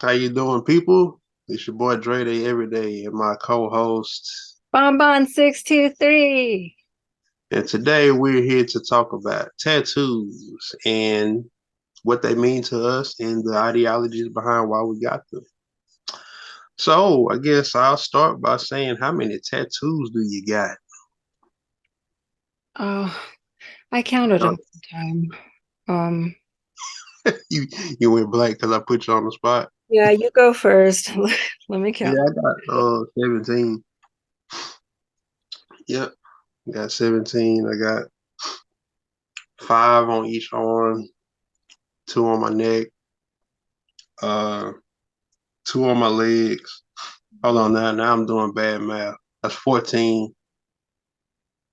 How you doing, people? It's your boy Dre Day Every Day and my co-host. Bonbon 623. And today we're here to talk about tattoos and what they mean to us and the ideologies behind why we got them. So I guess I'll start by saying, how many tattoos do you got? Oh, I counted Oh, them one time. Um, you you went blank because I put you on the spot. yeah, you go first. Let me Yeah, count. I got 17. Yep, got 17. I got five on each arm, two on my neck, uh, two on my legs. Hold on now I'm doing bad math. That's 14.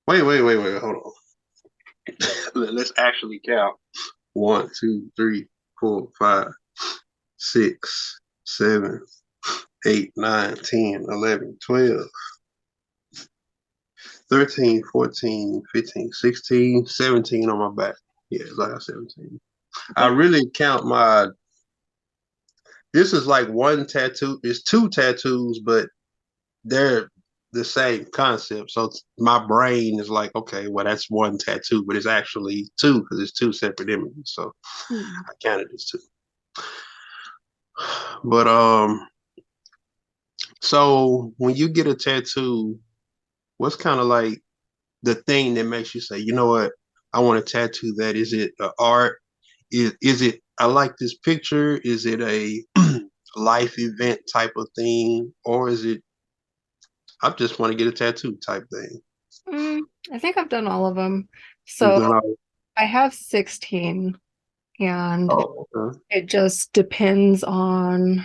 Wait. Hold on. Let's actually count. One, two, three, four, five, six, seven, 8, 9, 10, 11, 12, 13, 14, 15, 16, 17 on my back. Yeah, it's like 17. I really count my, this is like one tattoo. It's two tattoos, but they're the same concept. So my brain is like, okay, well, that's one tattoo, but it's actually two because it's two separate images. So Hmm. I counted as two. But so when you get a tattoo, what's kind of like the thing that makes you say, you know what, I want a tattoo that is it art? Is it I like this picture? Is it a life event type of thing, or is it I just want to get a tattoo type thing? Mm, I think I've done all of them. You've So done all. I have 16, and Oh, okay. it just depends on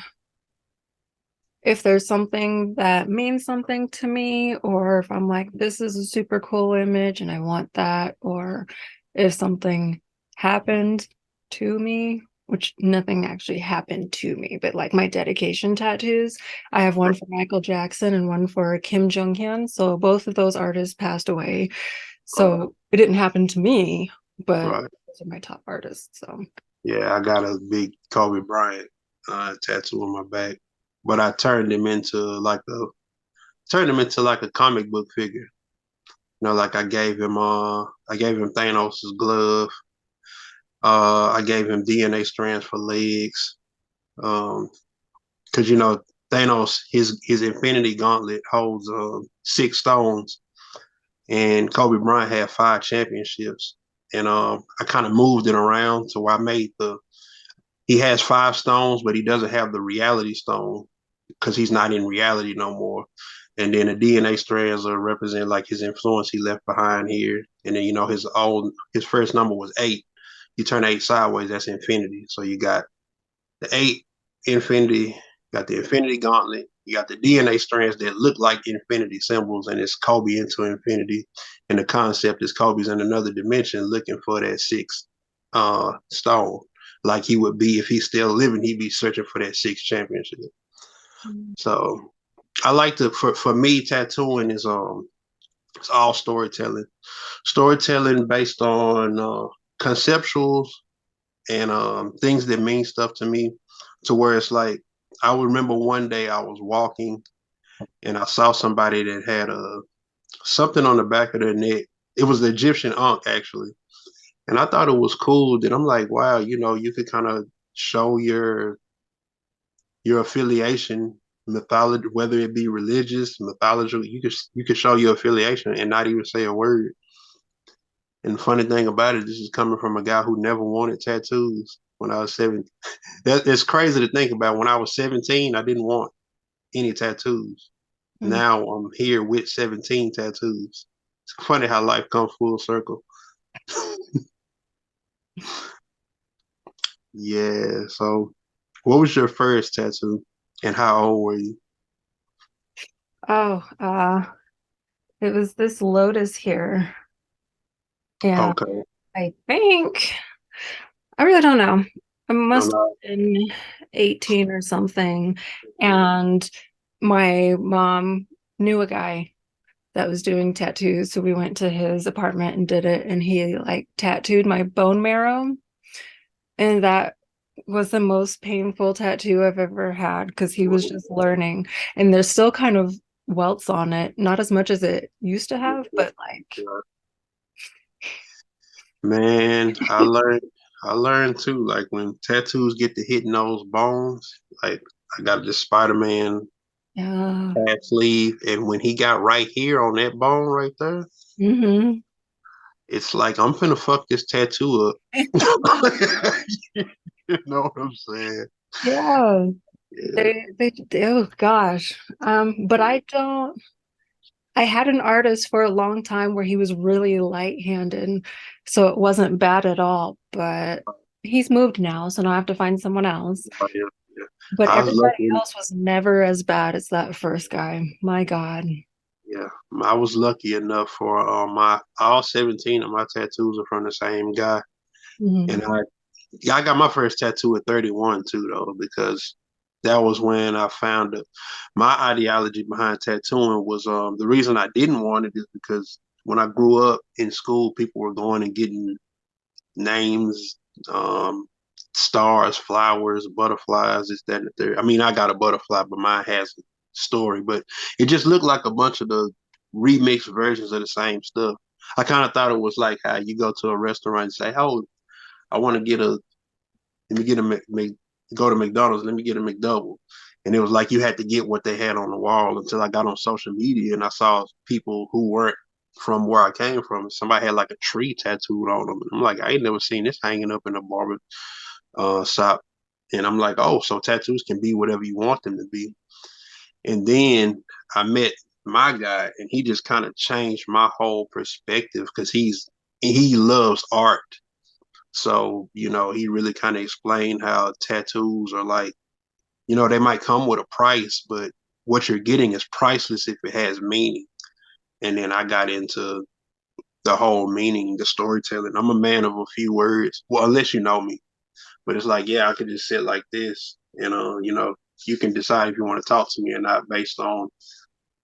if there's something that means something to me, or if I'm like, this is a super cool image and I want that, or if something happened to me, which nothing actually happened to me, but like my dedication tattoos, I have one Right, for Michael Jackson and one for Kim Jong-hyun. So both of those artists passed away. So it didn't happen to me, but right. those are my top artists. So Yeah, I got a big Kobe Bryant tattoo on my back, but I turned him into like a comic book figure. You know, like I gave him Thanos' glove. I gave him DNA strands for legs. Because you know Thanos, his Infinity Gauntlet holds 6 stones, and Kobe Bryant had 5 championships. And I kind of moved it around, so I made the he has 5 stones, but he doesn't have the reality stone because he's not in reality no more. And then the DNA strands are represent like his influence he left behind here. And then his first number was 8. You turn 8 sideways, that's infinity. So you got the 8 infinity, got the infinity gauntlet, you got the DNA strands that look like infinity symbols, and it's Kobe into infinity. And the concept is Kobe's in another dimension looking for that sixth stone. Like he would be if he's still living, he'd be searching for that sixth championship. So I like to for me, tattooing is it's all storytelling. Storytelling based on conceptuals and things that mean stuff to me, to where it's like I would remember one day I was walking and I saw somebody that had something on the back of their neck. It was the Egyptian ankh actually, and I thought it was cool. That I'm like, wow, you know, you could kind of show your affiliation, mythology, whether it be religious, mythology. You could show your affiliation and not even say a word. And the funny thing about it, this is coming from a guy who never wanted tattoos when I was 7. It's crazy to think about. When I was 17, I didn't want any tattoos. mm. Now I'm here with 17 tattoos. It's funny how life comes full circle. Yeah. So, what was your first tattoo, and how old were you? Oh, it was this lotus here. Yeah, Okay. I think I really don't know. I No, must no. have been 18 or something. And my mom knew a guy that was doing tattoos. So we went to his apartment and did it. And he like tattooed my bone marrow. And that was the most painful tattoo I've ever had because he was just learning. And there's still kind of welts on it. Not as much as it used to have, but like, Man, I learned too. Like when tattoos get to hitting those bones, like I got this Spider-Man yeah. half sleeve, and when he got right here on that bone right there, Hmm. it's like I'm finna fuck this tattoo up. You know what I'm saying? Yeah. Yeah. Oh gosh. But I had an artist for a long time where he was really light-handed, so it wasn't bad at all, but he's moved now, so now I have to find someone else. Oh, yeah, yeah. But I was everybody lucky. else was never as bad as that first guy. My God. Yeah, I was lucky enough for my all 17 of my tattoos are from the same guy, Mhm. and I got my first tattoo at 31 too though because that was when I found my ideology behind tattooing was the reason I didn't want it is because when I grew up in school, people were going and getting names, stars, flowers, butterflies, this, that, and the third. I mean, I got a butterfly, but mine has a story. But it just looked like a bunch of the remixed versions of the same stuff. I kind of thought it was like how you go to a restaurant and say, "Oh, I want to get a, let me get a go to McDonald's, let me get a McDouble." And it was like you had to get what they had on the wall until I got on social media and I saw people who weren't from where I came from. Somebody had like a tree tattooed on them. I'm like, I ain't never seen this hanging up in a barber shop. And I'm like, oh, so tattoos can be whatever you want them to be. And then I met my guy, and he just kind of changed my whole perspective because he loves art. So he really kind of explained how tattoos are like, they might come with a price, but what you're getting is priceless if it has meaning. And then I got into the whole meaning, the storytelling. I'm a man of a few words. Well, unless you know me. But it's like, yeah, I could just sit like this, you can decide if you want to talk to me or not based on,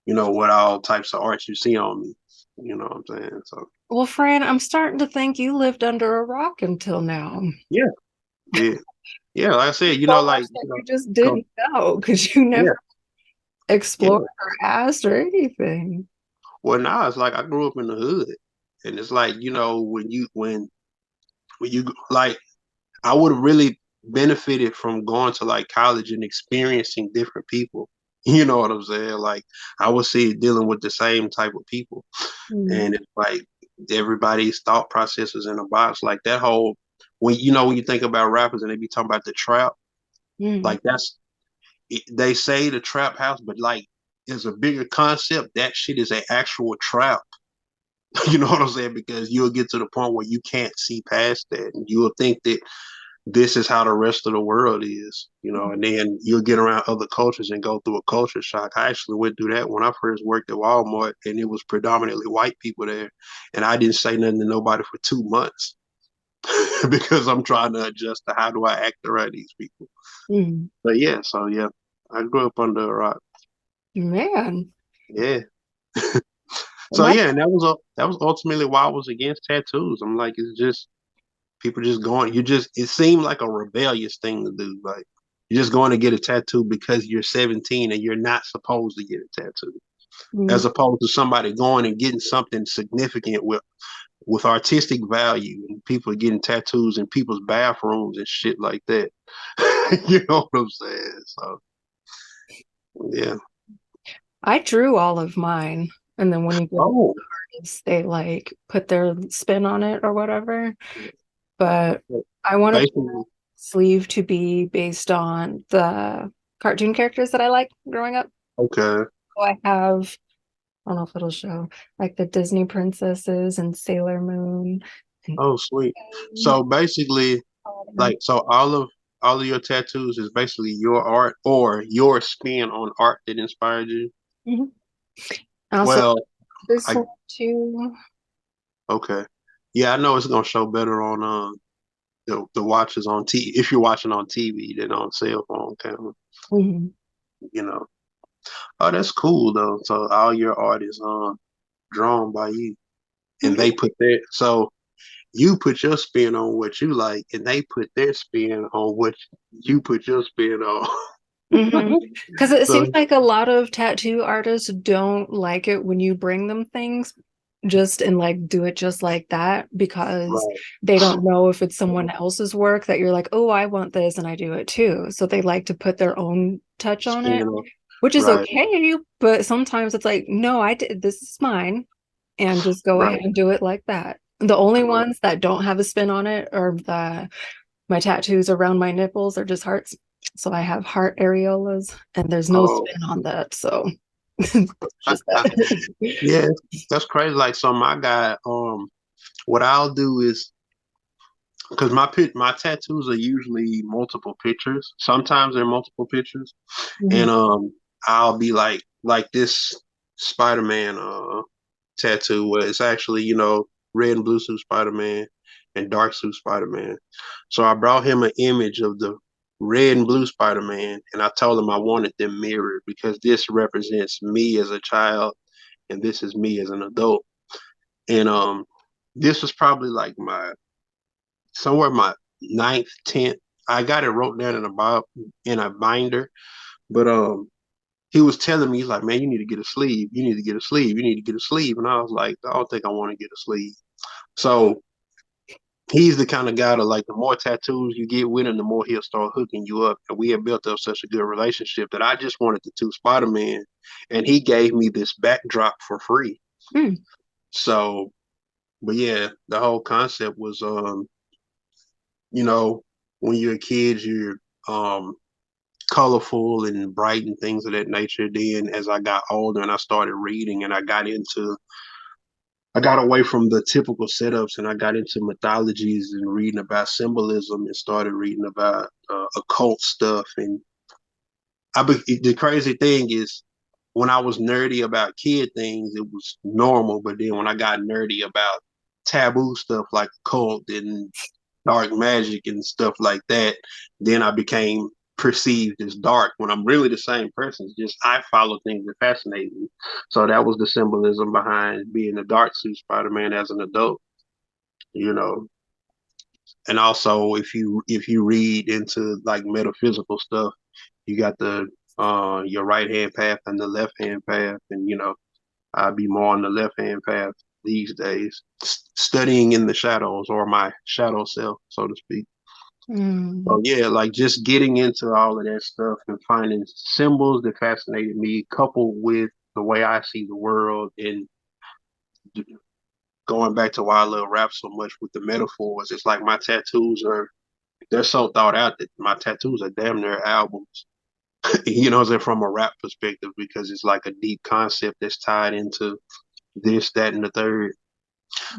what all types of art you see on me. You know what I'm saying? So Well, Fran, I'm starting to think you lived under a rock until now. yeah, yeah. Yeah, like I said, So much like, that you just go, didn't know because you never yeah, explored yeah. or asked or anything. Well, now it's like I grew up in the hood, and it's like, when you like, I would have really benefited from going to like college and experiencing different people. You know what I'm saying? Like I would see it dealing with the same type of people. Mm. And it's like everybody's thought processes in a box. Like that whole when you think about rappers and they be talking about the trap, Mm. like they say the trap house, but like there's a bigger concept. That shit is an actual trap. You know what I'm saying? Because you'll get to the point where you can't see past that. And you'll think that this is how the rest of the world is, and then you'll get around other cultures and go through a culture shock. I actually went through that when I first worked at Walmart, and it was predominantly white people there, and I didn't say nothing to nobody for 2 months because I'm trying to adjust to how do I act around these people. Mm. But yeah, so yeah, I grew up under a rock. Man, Yeah. So my yeah, and that was ultimately why I was against tattoos. I'm like, it's just people just going. It seemed like a rebellious thing to do. Like you're just going to get a tattoo because you're 17 and you're not supposed to get a tattoo, mm, as opposed to somebody going and getting something significant with artistic value and people getting tattoos in people's bathrooms and shit like that. You know what I'm saying? So yeah. I drew all of mine, and then when you get Oh, artists, they like put their spin on it or whatever. But I wanted the basically, sleeve to be based on the cartoon characters that I liked growing up. okay. So I have, I don't know if it'll show, like the Disney princesses and Sailor Moon and Oh, sweet. Queen. So basically, like, so all of your tattoos is basically your art or your spin on art that inspired you. Mhm. Also, Well, this I one too. okay, yeah, I know it's gonna show better on the watches on T if you're watching on TV than on cell phone camera. Mhm. You know. Oh, that's cool though. So all your art is drawn by you, and Mhm. they put their so you put your spin on what you like, and they put their spin on what you put your spin on. Hmm. Because it So seems like a lot of tattoo artists don't like it when you bring them things just and like do it just like that because right, they don't know if it's someone else's work that you're like, oh, I want this and I do it too. So they like to put their own touch on spin it, on which is right, okay. But sometimes it's like, no, I did this is mine, and just go ahead right. and do it like that. The only ones that don't have a spin on it are my tattoos around my nipples are just hearts. So I have heart areolas and there's no Oh, spin on that. So it's just that. yeah, that's crazy. Like, so my guy, what I'll do is because my tattoos are usually multiple pictures. Sometimes they're multiple pictures, Mhm. and I'll be like this Spider-Man tattoo where it's actually, red and blue suit Spider-Man and dark suit Spider-Man. So I brought him an image of the red and blue Spider-Man, and I told him I wanted them mirrored because this represents me as a child and this is me as an adult. And this was probably like my somewhere my ninth, 10th. I got it wrote down in a binder, but he was telling me, he's like, man, you need to get a sleeve. You need to get a sleeve. You need to get a sleeve. And I was like, I don't think I want to get a sleeve. So he's the kind of guy that, like, the more tattoos you get with him, the more he'll start hooking you up. And we have built up such a good relationship that I just wanted the two Spider-Man, and he gave me this backdrop for free. Mm. So, but yeah, the whole concept was, you know, when you're a kid, you're um colorful and bright and things of that nature. Then as I got older and I started reading and I got away from the typical setups and I got into mythologies and reading about symbolism and started reading about occult stuff. And the crazy thing is, when I was nerdy about kid things, it was normal. But then when I got nerdy about taboo stuff like occult and dark magic and stuff like that, then I became perceived as dark when I'm really the same person. It's just I follow things that fascinate me. So that was the symbolism behind being a dark suit Spider-Man as an adult, you know. And also if you read into like metaphysical stuff, you got the your right hand path and the left hand path, and I'd be more on the left hand path these days, studying in the shadows or my shadow self, so to speak. Mm. So yeah, like just getting into all of that stuff and finding symbols that fascinated me, coupled with the way I see the world, and going back to why I love rap so much with the metaphors. It's like my tattoos they're so thought out that my tattoos are damn near albums. What I'm saying, from a rap perspective, because it's like a deep concept that's tied into this, that, and the third.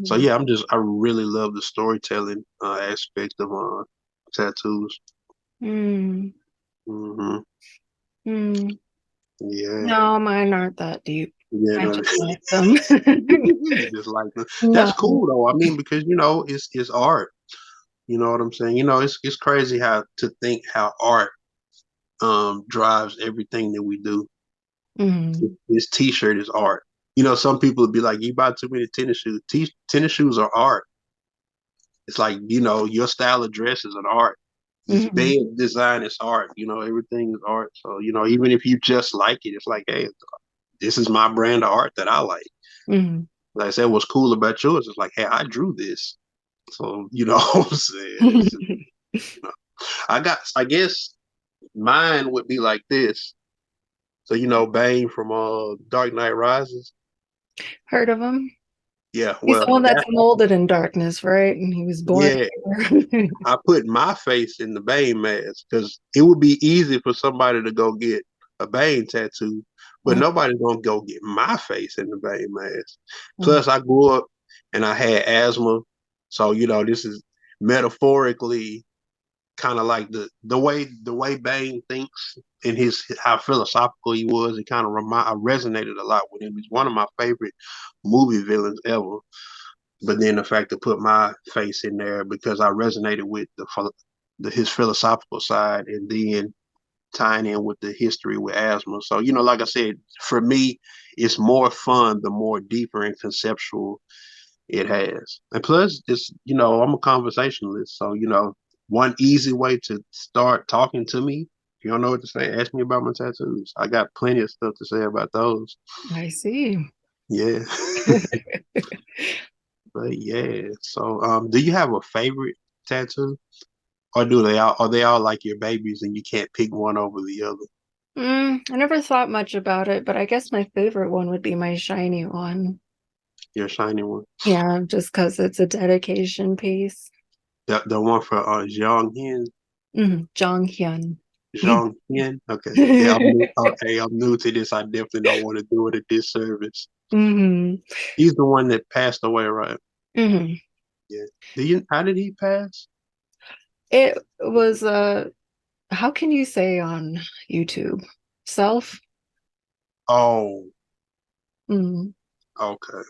So Mm. yeah, I really love the storytelling aspect of tattoos. Mm. Hmm. Mm. Yeah. No, mine aren't that deep. Yeah, I no. just like them. You just like that. That's No. cool though. I mean, because it's art. You know what I'm saying? It's crazy how to think how art drives everything that we do. Mm. This T-shirt is art. Some people would be like, "You buy too many tennis shoes." Tennis shoes are art. It's like, your style of dress is an art. This Mm. bed design is art. Everything is art. So even if you just like it, it's like, hey, this is my brand of art that I like. Mm. Like I said, what's cool about yours is like, hey, I drew this. So what I'm saying? You know, I guess mine would be like this. So Bane from Dark Knight Rises. Heard of him? Yeah, He's the well one that's that molded in darkness, right? And he was born yeah, here. I put my face in the Bane mask because it would be easy for somebody to go get a Bane tattoo, but nobody's gonna go get my face in the Bane mask. Mm. Plus, I grew up and I had asthma, so this is metaphorically kind of like the way Bane thinks and his how philosophical he was. It kind of I resonated a lot with him. He's one of my favorite movie villains ever. But then the fact to put my face in there because I resonated with his philosophical side, and then tying in with the history with asthma. So like I said, for me, it's more fun the more deeper and conceptual It has. And plus, it's, I'm a conversationalist. So, one easy way to start talking to me, if you don't know what to say, ask me about my tattoos. I got plenty of stuff to say about those. I see. Yeah. But yeah. So, do you have a favorite tattoo? Or are they all like your babies and you can't pick one over the other? I never thought much about it, but I guess my favorite one would be my shiny one. Your shiny one? Yeah, just because it's a dedication piece. The one for Jiang Hin? Jong Hyun. Jiang Hin? Okay. Yeah, I'm new to this. I definitely don't want to do it a disservice. hmm He's the one that passed away, right? hmm Yeah. How did he pass? It was how can you say on YouTube? Self? Oh, Mm. okay.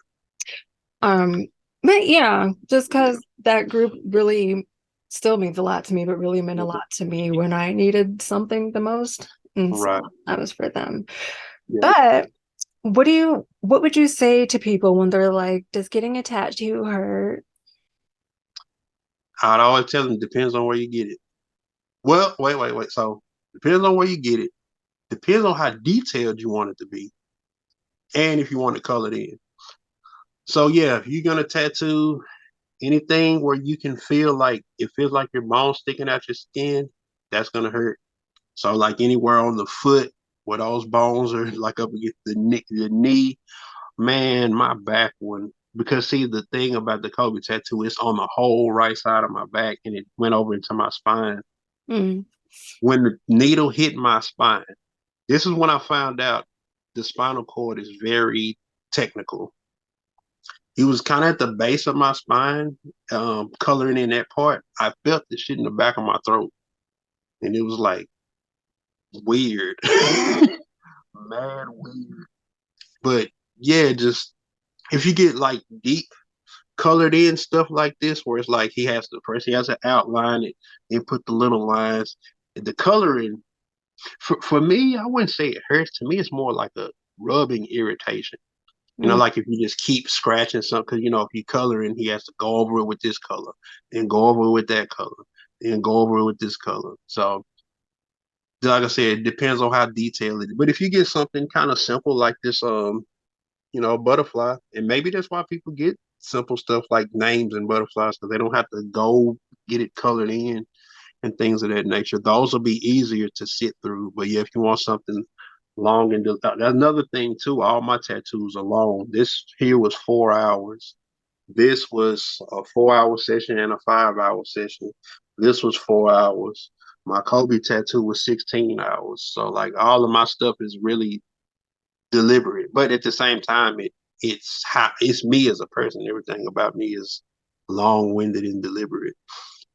Um, but yeah, just Yeah. because that group really still means a lot to me, but really meant a lot to me when I needed something the most. And so Right. that was for them. Yeah. But what would you say to people when they're like, does getting a tattoo hurt? I'd always tell them depends on where you get it. Well, wait. So depends on where you get it. Depends on how detailed you want it to be, and if you want to color it in. So yeah, if you're gonna tattoo anything where you can feel like it feels like your bones sticking out your skin, that's gonna hurt. So like anywhere on the foot where those bones are like up against the knee, man, my back one. Because see, the thing about the Kobe tattoo, it's on the whole right side of my back, and it went over into my spine. Mm, When the needle hit my spine, this is when I found out the spinal cord is very technical. He was kind of at the base of my spine, coloring in that part. I felt the shit in the back of my throat, and it was like weird, mad weird. But yeah, just if you get like deep colored in stuff like this, where it's like he has to outline it and put the little lines. The coloring for me, I wouldn't say it hurts. To me, it's more like a rubbing irritation. mm, Like if you just keep scratching something, because if you color and he has to go over it with this color, and go over it with that color, and go over it with this color. So, like I said, it depends on how detailed it is. But if you get something kind of simple like this, butterfly, and maybe that's why people get simple stuff like names and butterflies because they don't have to go get it colored in and things of that nature. Those will be easier to sit through. But yeah, if you want something long and another thing too, all my tattoos are long. This here was 4 hours. This was a 4 hour session and a 5 hour session. This was 4 hours. My Kobe tattoo was 16 hours. So like all of my stuff is really deliberate, but at the same time, it's me as a person. Everything about me is long winded and deliberate.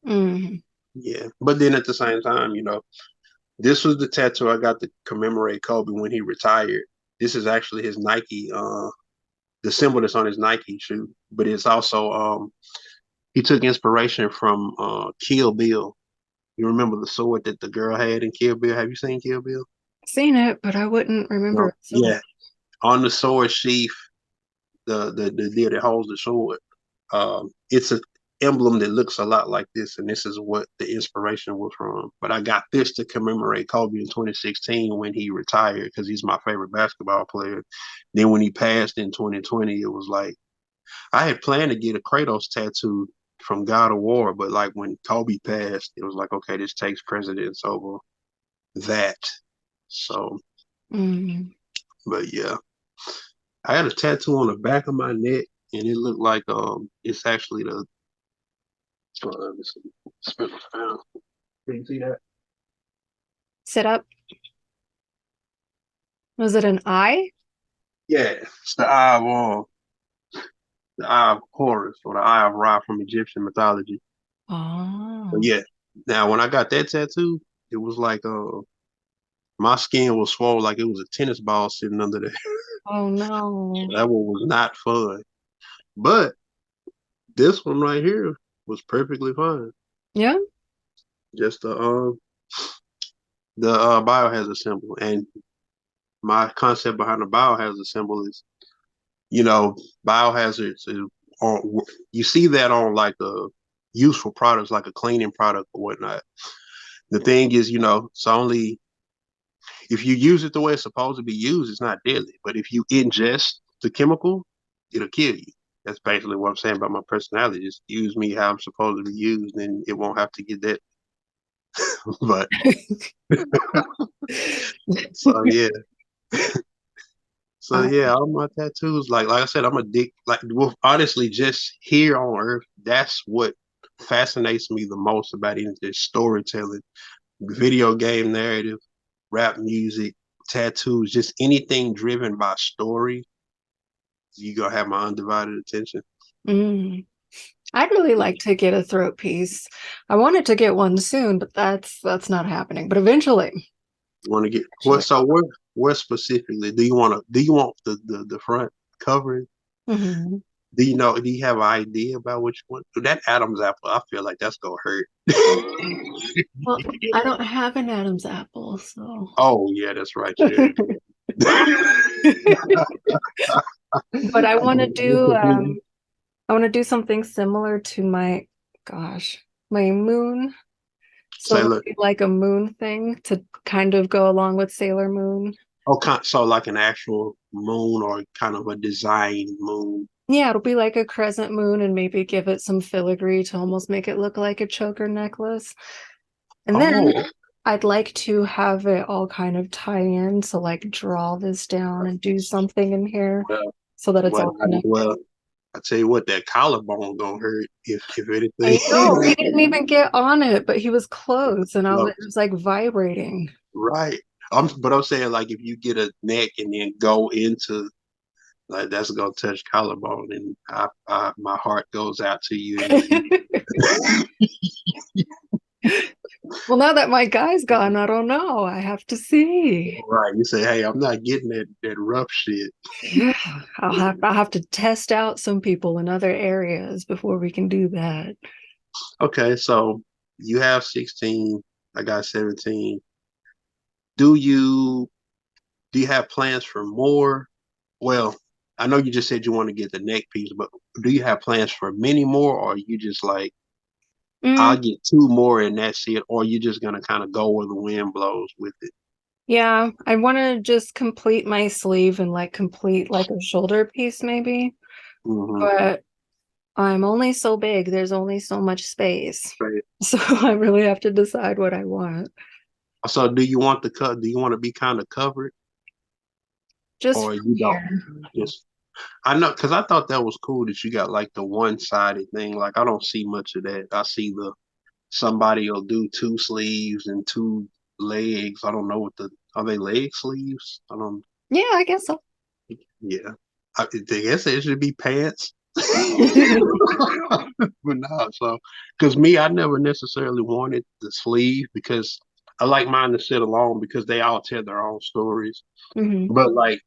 mm. Yeah, but then at the same time, this was the tattoo I got to commemorate Kobe when he retired. This is actually his Nike, the symbol that's on his Nike shoe, but it's also he took inspiration from Kill Bill. You remember the sword that the girl had in Kill Bill? Have you seen Kill Bill? Seen it, but I wouldn't remember No. it so much. Yeah, on the sword sheath, the deal that holds the sword. It's an emblem that looks a lot like this, and this is what the inspiration was from. But I got this to commemorate Kobe in 2016 when he retired because he's my favorite basketball player. Then when he passed in 2020, it was like I had planned to get a Kratos tattoo from God of War, but like when Kobe passed, it was like, okay, this takes precedence over that. So, Mm. but yeah, I had a tattoo on the back of my neck, and it looked like it's actually the spin around. Can you see that? Sit up. Was it an eye? Yeah, it's the eye of Horus or the eye of Ra from Egyptian mythology. But Oh, yeah, now when I got that tattoo, it was like my skin was swollen like it was a tennis ball sitting under there. oh no. That one was not fun. But this one right here was perfectly fine. Yeah. Just the biohazard symbol, and my concept behind the biohazard symbol is, you know, biohazards is on you see that on like a useful products like a cleaning product or whatnot. The thing is, it's only if you use it the way it's supposed to be used, it's not deadly. But if you ingest the chemical, it'll kill you. That's basically what I'm saying about my personality. Just use me how I'm supposed to be used, and it won't have to get that. But so yeah, so Uh, yeah, all my tattoos, like I said, I'm a dick. Like, well, honestly, just here on Earth, that's what fascinates me the most about it is storytelling, video game narrative, rap music, tattoos, just anything driven by story. You gonna have my undivided attention. mm. I'd really like to get a throat piece. I wanted to get one soon, but that's not happening. But eventually, Want to get what? actually. So where specifically do you want to? Do you want the front covering? Mhm. Do you know? Do you have an idea about what you want? That Adam's apple, I feel like that's gonna hurt. Well, I don't have an Adam's apple, so. Oh yeah, that's right. Yeah. But I want to do something similar to my, gosh, my moon. So Say, it'll look. be like a moon thing to kind of go along with Sailor Moon. Okay, so like an actual moon or kind of a design moon. Yeah, it'll be like a crescent moon and maybe give it some filigree to almost make it look like a choker necklace. And then Oh, I'd like to have it all kind of tie in. So like draw this down and do something in here well, so that it's well, all connected. well. I tell you what, that collarbone gonna hurt if I know he anything. didn't even get on it, but he was close and No, it was like vibrating. right. But I'm saying like if you get a neck and then go into like that's gonna touch collarbone, and my heart goes out to you in the future. Well, now that my guy's gone, I don't know. I have to see. Right. You say, hey, I'm not getting that rough shit. Yeah, I'll have to test out some people in other areas before we can do that. Okay, so you have 16, I got 17. Do you do you have plans for more? Well, I know you just said you want to get the neck piece, but do you have plans for many more, or are you just like, Mm, I'll get two more and that's it, or you just gonna kind of go where the wind blows with it? yeah, I want to just complete my sleeve and like complete like a shoulder piece maybe, Hmm. but I'm only so big. There's only so much space. Right. So I really have to decide what I want. So do you want the cut? Do you want to be kind of covered, Just or from you don't? here. Just I know because I thought that was cool that you got like the one-sided thing. Like I don't see much of that. I see the somebody will do two sleeves and two legs. I don't know what the are they leg sleeves? I don't. Yeah, I guess so. Yeah, I guess it should be pants. But no, so because me, I never necessarily wanted the sleeve because I like mine to sit alone because they all tell their own stories. Hmm. But like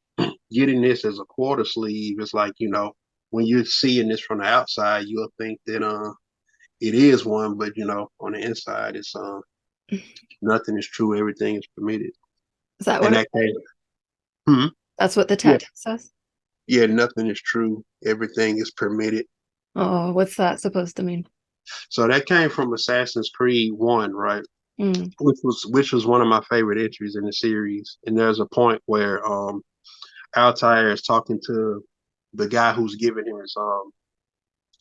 getting this as a quarter sleeve, it's like when you're seeing this from the outside, you'll think that it is one, but on the inside, it's nothing is true, everything is permitted, Is that what and that case, hmm, that's what the yeah, tattoo says? yeah, nothing is true, everything is permitted. Oh, what's that supposed to mean? So that came from Assassin's Creed One, right? Mm. Which was one of my favorite entries in the series. And there's a point where Altair is talking to the guy who's giving him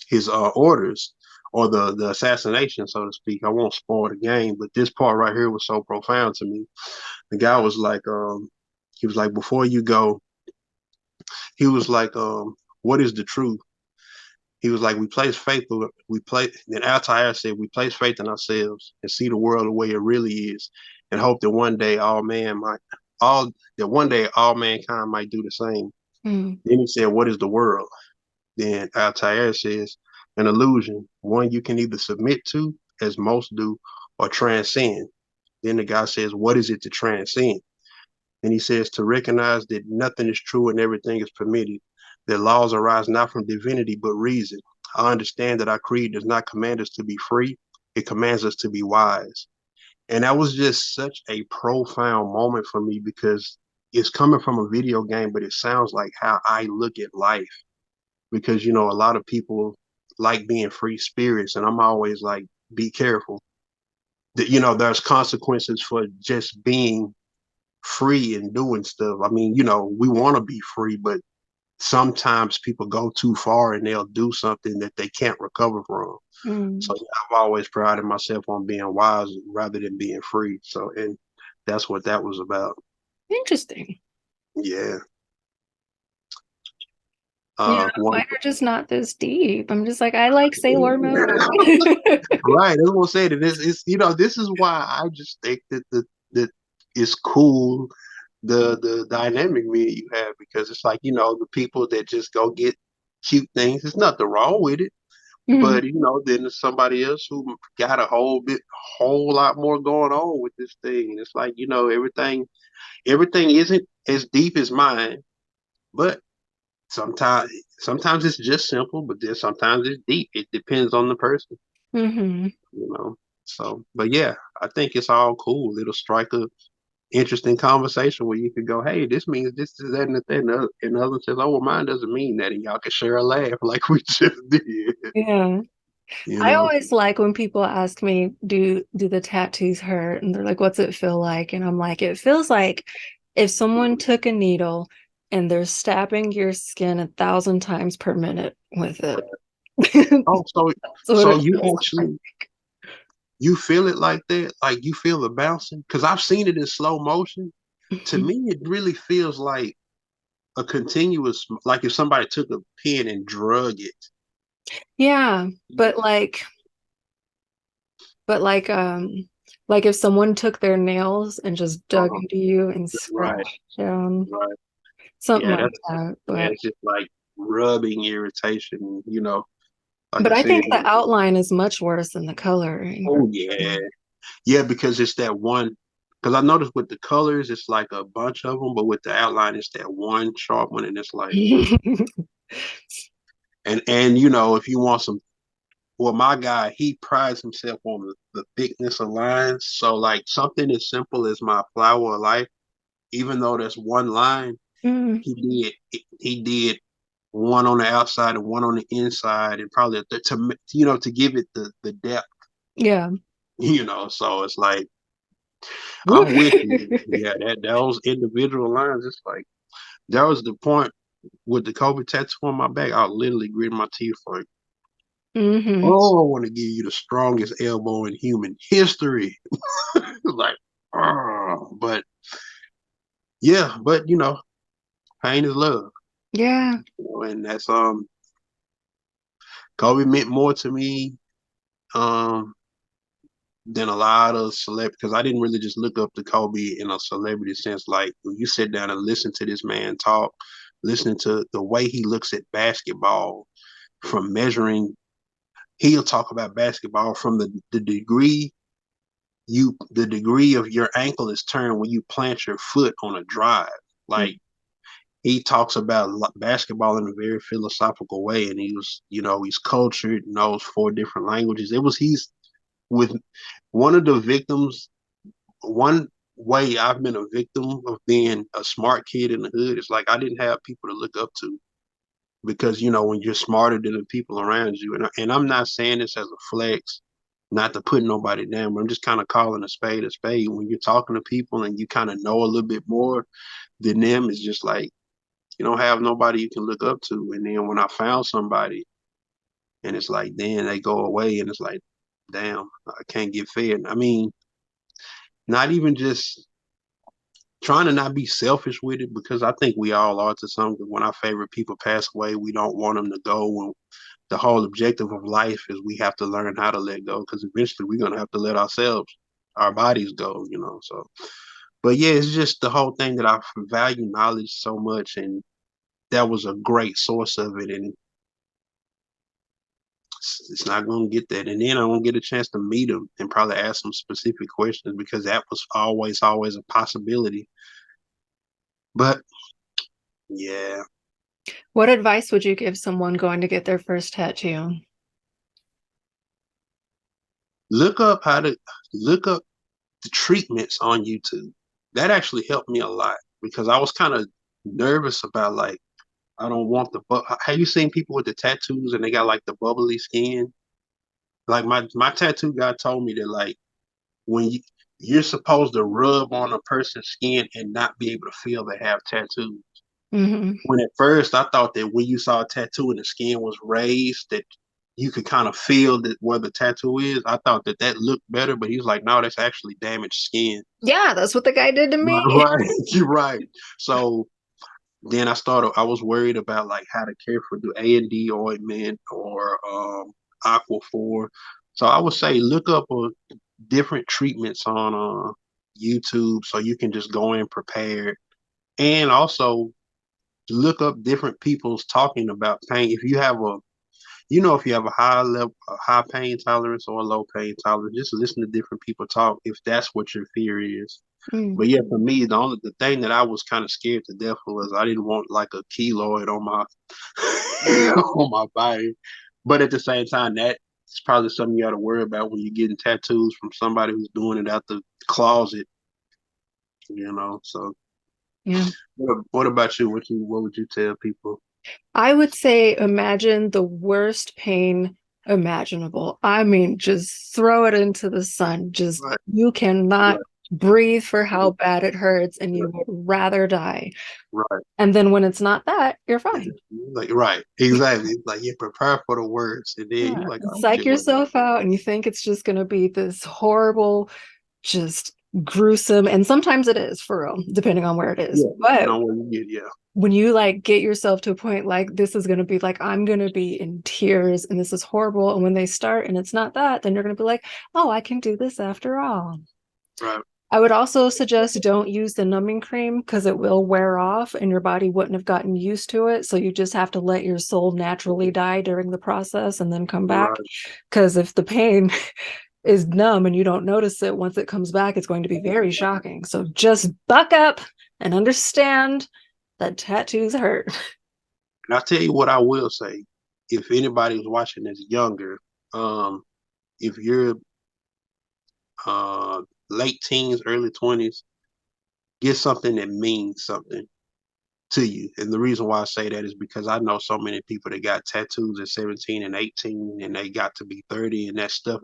his orders or the assassination, so to speak. I won't spoil the game, but this part right here was so profound to me. The guy was like, he was like, before you go, he was like, what is the truth? He was like, we place faith, we play. Then Altair said, we place faith in ourselves and see the world the way it really is, and hope that one day one day all mankind might do the same. Mm. Then he said, what is the world? Then Altair says, an illusion, one you can either submit to, as most do, or transcend. Then the guy says, what is it to transcend? And he says, to recognize that nothing is true and everything is permitted, that laws arise not from divinity but reason. I understand that our creed does not command us to be free, it commands us to be wise. And that was just such a profound moment for me because it's coming from a video game, but it sounds like how I look at life. because a lot of people like being free spirits, and I'm always like, be careful. That there's consequences for just being free and doing stuff. I mean, we want to be free, but sometimes people go too far and they'll do something that they can't recover from. So Mm, yeah, I've always prided myself on being wise rather than being free. So, and that's what that was about. interesting. Yeah. Yeah, One. mine are just not this deep. I'm just like, I like Sailor Moon. Right. That's what I'm saying. And it's this is why I just think that it's cool the dynamic me and you have, because it's like, the people that just go get cute things, there's nothing wrong with it. Mhm. But then there's somebody else who got a whole lot more going on with this thing. And it's like, everything isn't as deep as mine, but sometimes sometimes it's just simple, but then sometimes it's deep. It depends on the person, Mhm. you know. So, but yeah, I think it's all cool. It'll strike a interesting conversation where you could go, hey, this means this, is that, and that, and the other says, oh, well, mine doesn't mean that, and y'all can share a laugh like we just did, Yeah. you I know. always like when people ask me, do the tattoos hurt? And they're like, what's it feel like? And I'm like, it feels like if someone took a needle and they're stabbing your skin 1,000 times per minute with it. Oh, That's what so it you feels like. actually you feel it like that, like you feel the bouncing, because I've seen it in slow motion. To me, it really feels like a continuous, like if somebody took a pin and drug it. Yeah, but like if someone took their nails and just dug Uh-huh. into you and Right, scratched down, right. something Yeah, like that. it's just like rubbing irritation, like But I I said. think the outline is much worse than the coloring. Oh yeah, yeah, because it's that one. Because I noticed with the colors, it's like a bunch of them, but with the outline, it's that one sharp one, and it's like, and if you want some, well, my guy, he prides himself on the thickness of lines. So like something as simple as my flower of life, even though that's one line, Mm, he did one on the outside and one on the inside, and probably to give it the depth, yeah. So it's like Woo. I'm with you. Yeah, that those individual lines, it's like that was the point with the Kobe tattoo on my back. I literally grit my teeth like, Hmm. oh, I want to give you the strongest elbow in human history. Like, oh, but yeah, but pain is love, Yeah. and that's Kobe meant more to me um than a lot of celebrities, because I didn't really just look up to Kobe in a celebrity sense. Like when you sit down and listen to this man talk, listening to the way he looks at basketball, from measuring, he'll talk about basketball from the degree of your ankle is turned when you plant your foot on a drive. Like he talks about basketball in a very philosophical way, and he's cultured, knows four different languages. He's with one of the victims. One way I've been a victim of being a smart kid in the hood is like I didn't have people to look up to, because when you're smarter than the people around you, and I'm not saying this as a flex, not to put nobody down, but I'm just kind of calling a spade a spade. When you're talking to people and you kind of know a little bit more than them, it's just like you don't have nobody you can look up to. And then when I found somebody, and it's like then they go away, and it's like, damn, I can't get fed. I mean, not even just trying to not be selfish with it, because I think we all are to some. When our favorite people pass away, we don't want them to go. When the whole objective of life is we have to learn how to let go, because eventually we're gonna have to let our bodies go. So, but yeah, it's just the whole thing that I value knowledge so much, and that was a great source of it, and it's not gonna get that. And then I won't get a chance to meet him and probably ask some specific questions, because that was always a possibility. But yeah, What advice would you give someone going to get their first tattoo? look up how to look up the treatments on YouTube. That actually helped me a lot, because I was kind of nervous about like, I don't want the have you seen people with the tattoos and they got like the bubbly skin? Like my tattoo guy told me that like when you're supposed to rub on a person's skin and not be able to feel they have tattoos. Hmm. When at first I thought that when you saw a tattoo and the skin was raised, that you could kind of feel that where the tattoo is. I thought that that looked better, but he's like, no, that's actually damaged skin. Yeah, that's what the guy did to Right, me. right. You're right. So then I was worried about like how to care for the A&D ointment or Aquaphor. So I would say look up different treatments on YouTube so you can just go in prepared. And also look up different people's talking about pain. If you have if you have a high level, a high pain tolerance or a low pain tolerance, just listen to different people talk if that's what your fear is. Mm. But yeah, for me, the thing that I was kind of scared to death of was I didn't want like a keloid on my on my body. But at the same time, that's probably something you got to worry about when you're getting tattoos from somebody who's doing it out the closet. So Yeah. what about you? What would you tell people? I would say imagine the worst pain imaginable. I mean, just throw it into the sun. Just Right, you cannot right, breathe for how right, bad it hurts and you would rather die. right. And then when it's not that, you're fine. Like right, exactly. It's like you prepare for the worst, and then you're Yeah. like, oh Psych shit, what? yourself out and you think it's just going to be this horrible, just gruesome. And sometimes it is for real, depending on where it is. Yeah, depending But on what you get. Yeah, when you like get yourself to a point like this is going to be like I'm going to be in tears and this is horrible, and when they start and it's not that, then you're going to be like, oh, I can do this after all. right, I would also suggest don't use the numbing cream because it will wear off and your body wouldn't have gotten used to it, so you just have to let your soul naturally die during the process and then come back, right. because if the pain is numb and you don't notice it, once it comes back it's going to be very shocking. So just buck up and understand that tattoos hurt. And I'll tell you what I will say. If anybody was watching that's younger, um, if you're uh late teens, early 20s, get something that means something to you. And the reason why I say that is because I know so many people that got tattoos at 17 and 18 and they got to be 30 and that stuff,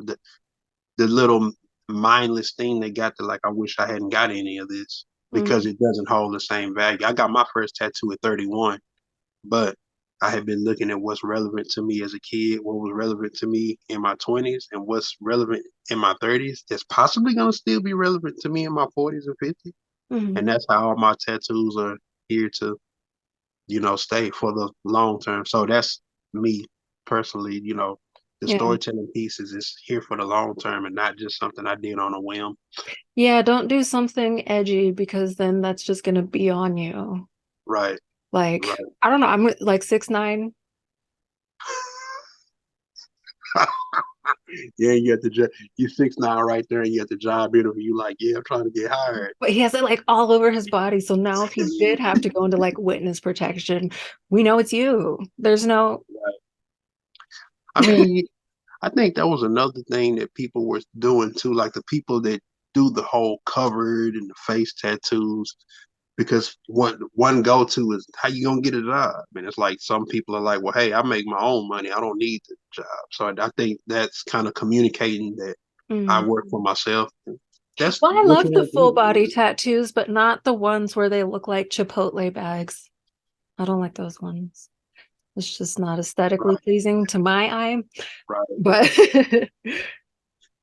the little mindless thing they got to like, I wish I hadn't got any of this because Mm. it doesn't hold the same value. I got my first tattoo at 31, but I had been looking at what's relevant to me as a kid, what was relevant to me in my 20s, and what's relevant in my 30s that's possibly going to still be relevant to me in my 40s and 50s. Mm. And that's how all my tattoos are here to, stay for the long term. So that's me personally, the Yeah. storytelling pieces is here for the long term and not just something I did on a whim. Yeah, don't do something edgy because then that's just gonna be on you. Right, Like, right. I don't know, I'm like 6'9", Yeah, you at the job. You 6'9" right there, and you at the job interview. You like, yeah, I'm trying to get hired. but he has it like all over his body. So now if he did have to go into like witness protection, we know it's you. There's no I mean, I think that was another thing that people were doing too, like the people that do the whole covered and the face tattoos, because one go to is how you gonna get a job. And it's like some people are like, well, hey, I make my own money, I don't need the job. So I think that's kind of communicating that I mm. work for myself. That's Well, I what love you the want to full do. body tattoos, but not the ones where they look like Chipotle bags. I don't like those ones. It's just not aesthetically Right, pleasing to my eye. right. But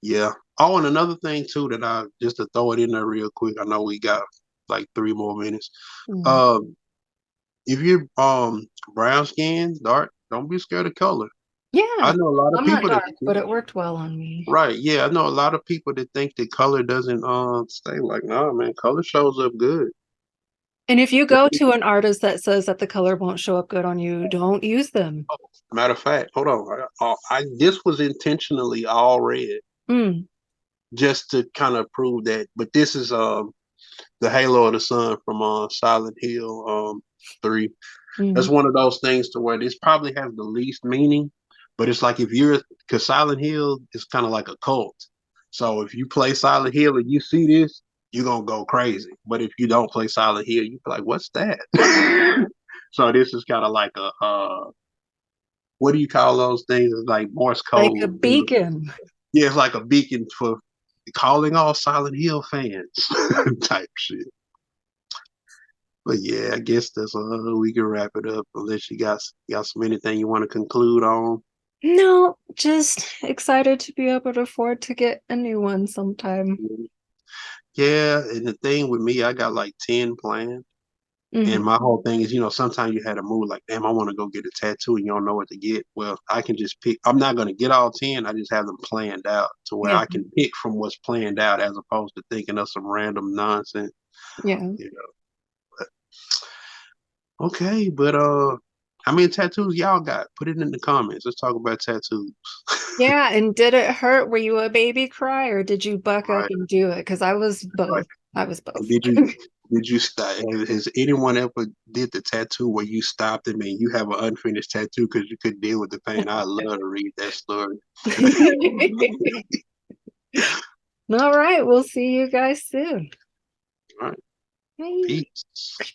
Yeah. Oh, and another thing too that I just to throw it in there real quick. I know we got like 3 more minutes. mm. Um, if you're brown skin, dark, don't be scared of color. I Yeah, know a lot of I'm not people that dark, but it worked well on me. right, yeah, I know a lot of people that think that color doesn't stay like, nah, man, color shows up good. And if you go to an artist that says that the color won't show up good on you, don't use them. Matter of fact, hold on. I this was intentionally all red Mm, just to kind of prove that. But this is the Halo of the Sun from Silent Hill 3. That's mm, one of those things to where this probably has the least meaning, but it's like if you're because Silent Hill is kind of like a cult. So if you play Silent Hill and you see this, you're gonna go crazy. But if you don't play Silent Hill, you be like, what's that? So this is kind of like a what do you call those things? It's like Morse Like a code. beacon. Yeah, it's like a beacon for calling all Silent Hill fans type shit. But yeah, I guess that's we can wrap it up unless you got some anything you want to conclude on. No, just excited to be able to afford to get a new one sometime. Yeah, and the thing with me, I got like 10 planned. And Hmm. my whole thing is, sometimes you had a mood like, damn, I want to go get a tattoo and you don't know what to get. Well, I can just pick. I'm not going to get all 10. I just have them planned out to where Yeah, I can pick from what's planned out as opposed to thinking of some random nonsense. yeah. You know. Okay, but how many tattoos y'all got? Put it in the comments. Let's talk about tattoos. Yeah, and did it hurt? Were you a baby cry or did you buck up Right, and do it? Because I was right. both. I was both. And did you stop? Has anyone ever did the tattoo where you stopped them and you have an unfinished tattoo because you couldn't deal with the pain? I love to read that story. All right, we'll see you guys soon. All right, Bye. peace.